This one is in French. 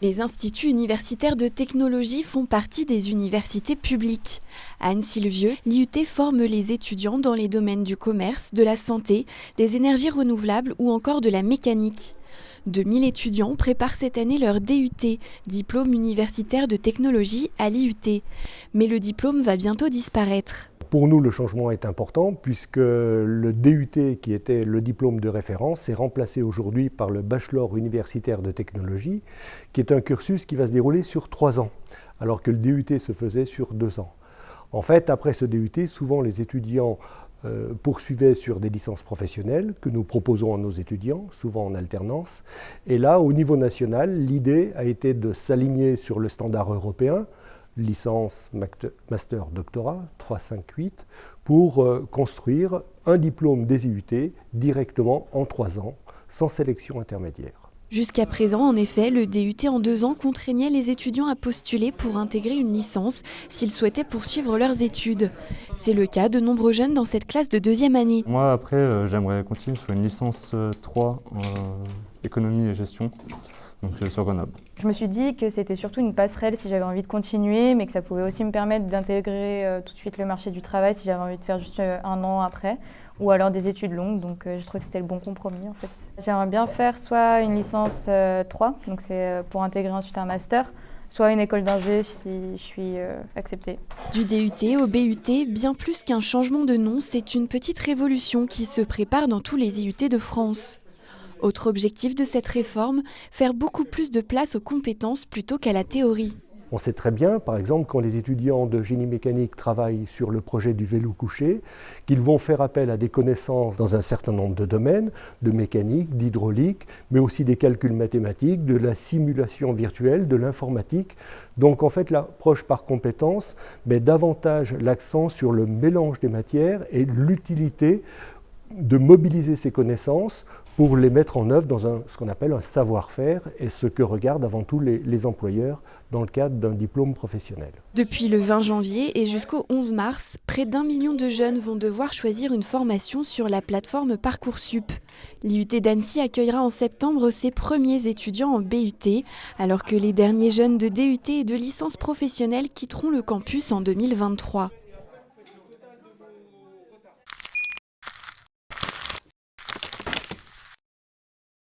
Les instituts universitaires de technologie font partie des universités publiques. À Annecy-le-Vieux, l'IUT forme les étudiants dans les domaines du commerce, de la santé, des énergies renouvelables ou encore de la mécanique. 2000 étudiants préparent cette année leur DUT, diplôme universitaire de technologie à l'IUT. Mais le diplôme va bientôt disparaître. Pour nous, le changement est important puisque le DUT, qui était le diplôme de référence, est remplacé aujourd'hui par le bachelor universitaire de technologie, qui est un cursus qui va se dérouler sur 3 ans, alors que le DUT se faisait sur 2 ans. En fait, après ce DUT, souvent les étudiants poursuivaient sur des licences professionnelles que nous proposons à nos étudiants, souvent en alternance. Et là, au niveau national, l'idée a été de s'aligner sur le standard européen, licence, master, doctorat, 3, 5, 8, pour construire un diplôme des IUT directement en 3 ans, sans sélection intermédiaire. Jusqu'à présent, en effet, le DUT en 2 ans contraignait les étudiants à postuler pour intégrer une licence s'ils souhaitaient poursuivre leurs études. C'est le cas de nombreux jeunes dans cette classe de 2e année. Moi, après, j'aimerais continuer sur une licence 3 en économie et gestion. Donc sur Grenoble. Je me suis dit que c'était surtout une passerelle si j'avais envie de continuer, mais que ça pouvait aussi me permettre d'intégrer tout de suite le marché du travail si j'avais envie de faire juste 1 an après, ou alors des études longues. Donc je trouvais que c'était le bon compromis en fait. J'aimerais bien faire soit une licence 3, donc c'est pour intégrer ensuite un master, soit une école d'ingé si je suis acceptée. Du DUT au BUT, bien plus qu'un changement de nom, c'est une petite révolution qui se prépare dans tous les IUT de France. Autre objectif de cette réforme, faire beaucoup plus de place aux compétences plutôt qu'à la théorie. On sait très bien, par exemple, quand les étudiants de génie mécanique travaillent sur le projet du vélo couché, qu'ils vont faire appel à des connaissances dans un certain nombre de domaines, de mécanique, d'hydraulique, mais aussi des calculs mathématiques, de la simulation virtuelle, de l'informatique. Donc en fait, l'approche par compétences met davantage l'accent sur le mélange des matières et l'utilité de mobiliser ces connaissances pour les mettre en œuvre dans ce qu'on appelle un savoir-faire et ce que regardent avant tout les employeurs dans le cadre d'un diplôme professionnel. Depuis le 20 janvier et jusqu'au 11 mars, près d'1 million de jeunes vont devoir choisir une formation sur la plateforme Parcoursup. L'IUT d'Annecy accueillera en septembre ses premiers étudiants en BUT, alors que les derniers jeunes de DUT et de licence professionnelle quitteront le campus en 2023.